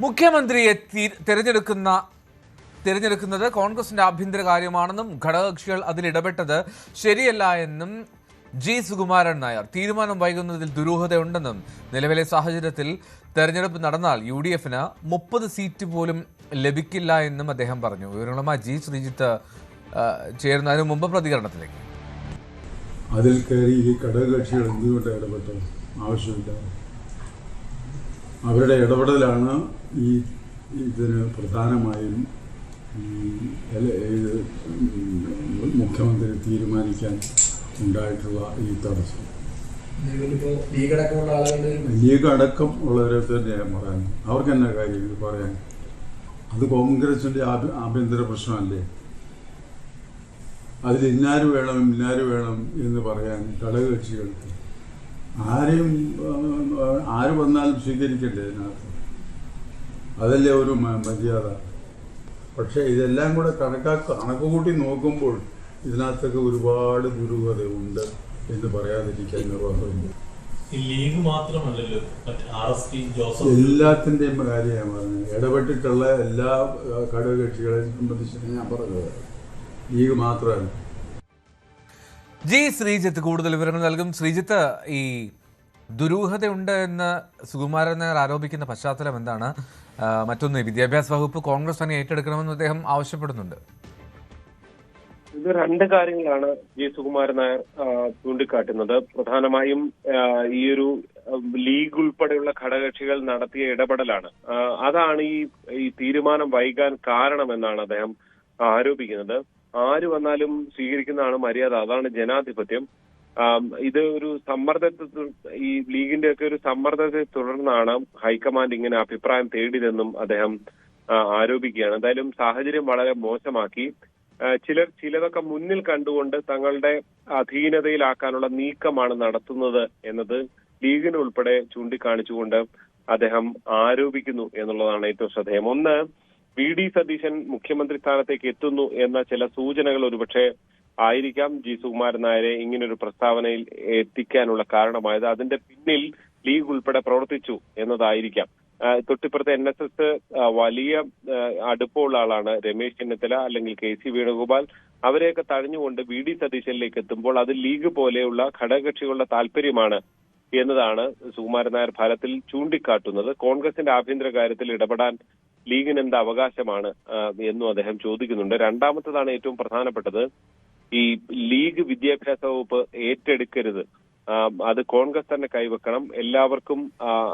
മുഖ്യമന്ത്രിയെ തിരഞ്ഞെടുക്കുന്നത് കോൺഗ്രസിന്റെ ആഭ്യന്തര കാര്യമാണെന്നും ഘടകകക്ഷികൾ അതിലിടപെട്ടത് ശരിയല്ല എന്നും ജി സുകുമാരൻ നായർ. തീരുമാനം വൈകുന്നതിൽ ദുരൂഹതയുണ്ടെന്നും നിലവിലെ സാഹചര്യത്തിൽ തെരഞ്ഞെടുപ്പ് നടന്നാൽ UDF-ന് 30 സീറ്റ് പോലും ലഭിക്കില്ല എന്നും അദ്ദേഹം പറഞ്ഞു. വിവരങ്ങളുമായി ജി ശ്രീജിത്ത് ചേരുന്നതിന് മുമ്പ് പ്രതികരണത്തിലേക്ക്. അതിൽ കയറി ഈ ഘടകകക്ഷികൾ എന്തുകൊണ്ട് ഇടപെട്ടു? ആവശ്യമില്ല. അവരുടെ ഇടപെടലാണ് ഇതിന് പ്രധാനമായും മുഖ്യമന്ത്രി തീരുമാനിക്കാൻ ഉണ്ടായിട്ടുള്ള ഈ തടസ്സം. ലീഗ് അടക്കം ഉള്ളവരെ തന്നെ പറയാൻ അവർക്ക് എന്നാ കാര്യം പറയാൻ? അത് കോൺഗ്രസിന്റെ ആഭ്യന്തര പ്രശ്നമല്ലേ? അതിൽ ഇന്നാര് വേണം എന്ന് പറയാൻ ഘടകകക്ഷികൾക്ക് ആര് വന്നാലും സ്വീകരിക്കണ്ടേ ഇതിനകത്ത്? അതല്ലേ ഒരു മര്യാദ. പക്ഷെ ഇതെല്ലാം കൂടെ കണക്ക് കൂട്ടി നോക്കുമ്പോൾ ഇതിനകത്തൊക്കെ ഒരുപാട് ദുരൂഹതയുണ്ട് എന്ന് പറയാതിരിക്കാൻ നിർവാഹമില്ല. എല്ലാത്തിൻ്റെയും കാര്യമാണ് പറഞ്ഞത്. ഇടപെട്ടിട്ടുള്ള എല്ലാ ഘടകകക്ഷികളെ സംബന്ധിച്ച് ഞാൻ പറഞ്ഞത് ലീഗ് മാത്രമല്ല. ജി ശ്രീജിത്ത് കൂടുതൽ വിവരങ്ങൾ നൽകും. ശ്രീജിത്ത്, ഈ ദുരൂഹതയുണ്ട് എന്ന് സുകുമാരൻ നായർ ആരോപിക്കുന്ന പശ്ചാത്തലം എന്താണ്? മറ്റൊന്ന്, വിദ്യാഭ്യാസ വകുപ്പ് കോൺഗ്രസ് തന്നെ ഏറ്റെടുക്കണമെന്ന് അദ്ദേഹം ആവശ്യപ്പെടുന്നുണ്ട്. ഇത് രണ്ട് കാര്യങ്ങളാണ് ജി സുകുമാരൻ നായർ ചൂണ്ടിക്കാട്ടുന്നത്. പ്രധാനമായും ഈ ഒരു ലീഗ് ഉൾപ്പെടെയുള്ള ഘടകകക്ഷികൾ നടത്തിയ ഇടപെടലാണ്. അതാണ് ഈ തീരുമാനം വൈകാൻ കാരണമെന്നാണ് അദ്ദേഹം ആരോപിക്കുന്നത്. ആര് വന്നാലും സ്വീകരിക്കുന്നതാണ് മര്യാദ, അതാണ് ജനാധിപത്യം. ഇത് ഒരു സമ്മർദ്ദത്തെ, ഈ ലീഗിന്റെ ഒക്കെ ഒരു സമ്മർദ്ദത്തെ തുടർന്നാണ് ഹൈക്കമാൻഡ് ഇങ്ങനെ അഭിപ്രായം തേടിയതെന്നും അദ്ദേഹം ആരോപിക്കുകയാണ്. എന്തായാലും സാഹചര്യം വളരെ മോശമാക്കി. ചിലതൊക്കെ മുന്നിൽ കണ്ടുകൊണ്ട് തങ്ങളുടെ അധീനതയിലാക്കാനുള്ള നീക്കമാണ് നടത്തുന്നത് എന്നത് ലീഗിനുൾപ്പെടെ ചൂണ്ടിക്കാണിച്ചുകൊണ്ട് അദ്ദേഹം ആരോപിക്കുന്നു എന്നുള്ളതാണ് ഏറ്റവും ശ്രദ്ധേയം. ഒന്ന്, VD സതീശൻ മുഖ്യമന്ത്രി സ്ഥാനത്തേക്ക് എത്തുന്നു എന്ന ചില സൂചനകൾ ഒരുപക്ഷെ ആയിരിക്കാം ജി സുകുമാരൻ നായരെ ഇങ്ങനൊരു പ്രസ്താവനയിൽ എത്തിക്കാനുള്ള കാരണമായത്. അതിന്റെ പിന്നിൽ ലീഗ് ഉൾപ്പെടെ പ്രവർത്തിച്ചു എന്നതായിരിക്കാം. തൊട്ടിപ്പുറത്തെ NSS വലിയ അടുപ്പമുള്ള ആളാണ് രമേശ് ചെന്നിത്തല അല്ലെങ്കിൽ KC വേണുഗോപാൽ. അവരെയൊക്കെ തഴഞ്ഞുകൊണ്ട് VD സതീശനിലേക്ക് എത്തുമ്പോൾ അത് ലീഗ് പോലെയുള്ള ഘടകകക്ഷികളുടെ താല്പര്യമാണ് എന്നതാണ് സുകുമാരൻ നായർ ഫലത്തിൽ ചൂണ്ടിക്കാട്ടുന്നത്. കോൺഗ്രസിന്റെ ആഭ്യന്തര കാര്യത്തിൽ ഇടപെടാൻ ലീഗിന് എന്ത് അവകാശമാണ് എന്നും അദ്ദേഹം ചോദിക്കുന്നുണ്ട്. രണ്ടാമത്തതാണ് ഏറ്റവും പ്രധാനപ്പെട്ടത്. ഈ ലീഗ് വിദ്യാഭ്യാസ വകുപ്പ് ഏറ്റെടുക്കരുത്, അത് കോൺഗ്രസ് തന്നെ കൈവെക്കണം, എല്ലാവർക്കും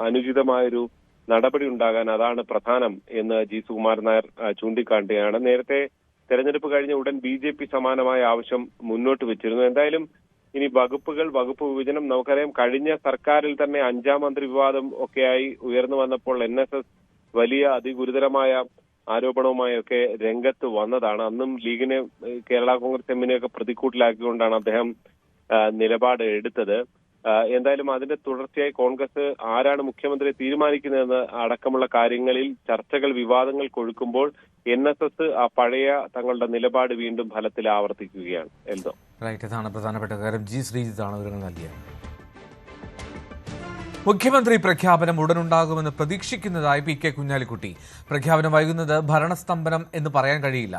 അനുചിതമായൊരു നടപടി ഉണ്ടാകാൻ അതാണ് പ്രധാനം എന്ന് ജി സുകുമാരൻ നായർ ചൂണ്ടിക്കാട്ടുകയാണ്. നേരത്തെ തെരഞ്ഞെടുപ്പ് കഴിഞ്ഞ ഉടൻ BJP സമാനമായ ആവശ്യം മുന്നോട്ട് വെച്ചിരുന്നു. എന്തായാലും ഇനി വകുപ്പ് വിഭജനം നമുക്കറിയാം. കഴിഞ്ഞ സർക്കാരിൽ തന്നെ 5ാം മന്ത്രി വിവാദം ഒക്കെയായി ഉയർന്നു വന്നപ്പോൾ NSS വലിയ അതിഗുരുതരമായ ആരോപണവുമായൊക്കെ രംഗത്ത് വന്നതാണ്. അന്നും ലീഗിനെ, കേരള കോൺഗ്രസ് എമ്മിനെയൊക്കെ പ്രതിക്കൂട്ടിലാക്കിക്കൊണ്ടാണ് അദ്ദേഹം നിലപാട് എടുത്തത്. എന്തായാലും അതിന്റെ തുടർച്ചയായി കോൺഗ്രസ് ആരാണ് മുഖ്യമന്ത്രിയെ തീരുമാനിക്കുന്നതെന്ന് അടക്കമുള്ള കാര്യങ്ങളിൽ ചർച്ചകൾ, വിവാദങ്ങൾ കൊഴുക്കുമ്പോൾ NSS ആ പഴയ തങ്ങളുടെ നിലപാട് വീണ്ടും ഫലത്തിൽ ആവർത്തിക്കുകയാണ്. എന്തോ ഇതാണ് പ്രധാനപ്പെട്ട കാര്യം. ജി ശ്രീജിത്താണ് വിവരങ്ങൾ നൽകിയത്. മുഖ്യമന്ത്രി പ്രഖ്യാപനം ഉടനുണ്ടാകുമെന്ന് പ്രതീക്ഷിക്കുന്നതായി PK കുഞ്ഞാലിക്കുട്ടി. പ്രഖ്യാപനം വൈകുന്നത് ഭരണസ്തംഭനം എന്ന് പറയാൻ കഴിയില്ല.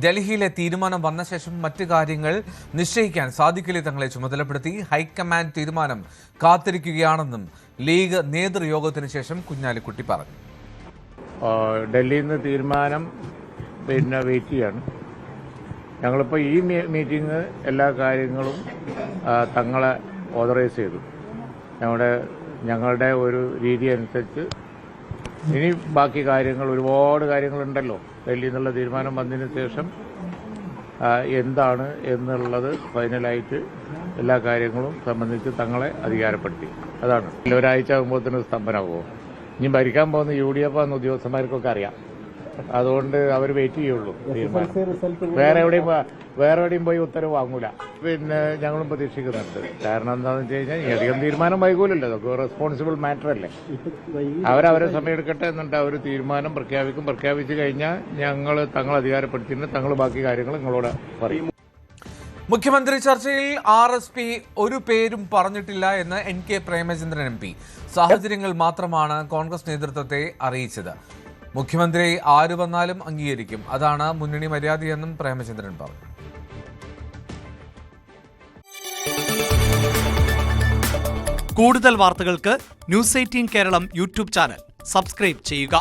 ഡൽഹിയിലെ തീരുമാനം വന്ന ശേഷം മറ്റ് കാര്യങ്ങൾ നിശ്ചയിക്കാൻ സാധിക്കില്ലേ തങ്ങളെ ചുമതലപ്പെടുത്തി ഹൈക്കമാൻഡ് തീരുമാനം കാത്തിരിക്കുകയാണെന്നും ലീഗ് നേതൃയോഗത്തിന് ശേഷം കുഞ്ഞാലിക്കുട്ടി പറഞ്ഞു. ഡൽഹിയിൽ നിന്ന് തീരുമാനം വെയിറ്റ് ചെയ്യാണ്. ഞങ്ങളിപ്പോൾ ഈ മീറ്റിംഗ് എല്ലാ കാര്യങ്ങളും തങ്ങളെ ഓതറൈസ് ചെയ്തു. ഞങ്ങളുടെ ഒരു രീതി അനുസരിച്ച് ഇനി ബാക്കി കാര്യങ്ങൾ, ഒരുപാട് കാര്യങ്ങളുണ്ടല്ലോ. ഡൽഹിയിൽ നിന്നുള്ള തീരുമാനം വന്നതിന് ശേഷം എന്താണ് എന്നുള്ളത് ഫൈനലായിട്ട് എല്ലാ കാര്യങ്ങളും സംബന്ധിച്ച് തങ്ങളെ അധികാരപ്പെടുത്തി. അതാണ്. ഒരാഴ്ച ആകുമ്പോഴത്തേന് സ്തംഭനമാകുമോ? ഇനി ഭരിക്കാൻ പോകുന്ന UDF എന്ന ഉദ്യോഗസ്ഥന്മാർക്കൊക്കെ അറിയാം. അതുകൊണ്ട് അവർ വെയിറ്റ് ചെയ്യുള്ളൂ. വേറെ എവിടെയും പോയി ഉത്തരവ് വാങ്ങൂല. പിന്നെ ഞങ്ങളും പ്രതീക്ഷിക്കുന്നുണ്ട്. കാരണം എന്താണെന്ന് വെച്ച് കഴിഞ്ഞാൽ ഈ അധികം തീരുമാനം വൈകൂലല്ലോ. അതൊക്കെ റെസ്പോൺസിബിൾ മാറ്റർ അല്ലേ. അവരവരെ സമയം എടുക്കട്ടെ, എന്നിട്ട് അവർ തീരുമാനം പ്രഖ്യാപിച്ചു കഴിഞ്ഞാൽ തങ്ങൾ അധികാരപ്പെടുത്തിയിട്ട് തങ്ങൾ ബാക്കി കാര്യങ്ങൾ നിങ്ങളോട് പറയും. മുഖ്യമന്ത്രി ചർച്ചയിൽ RSP ഒരു പേരും പറഞ്ഞിട്ടില്ല എന്ന് NK പ്രേമചന്ദ്രൻ MP. സാഹചര്യങ്ങൾ മാത്രമാണ് കോൺഗ്രസ് നേതൃത്വത്തെ അറിയിച്ചത്. മുഖ്യമന്ത്രി ആര് വന്നാലും അംഗീകരിക്കും. അതാണ് മുന്നണി മര്യാദയെന്നും പ്രേമചന്ദ്രൻ പറഞ്ഞു. കൂടുതൽ വാർത്തകൾക്ക് news 18 Keralam YouTube channel subscribe ചെയ്യുക.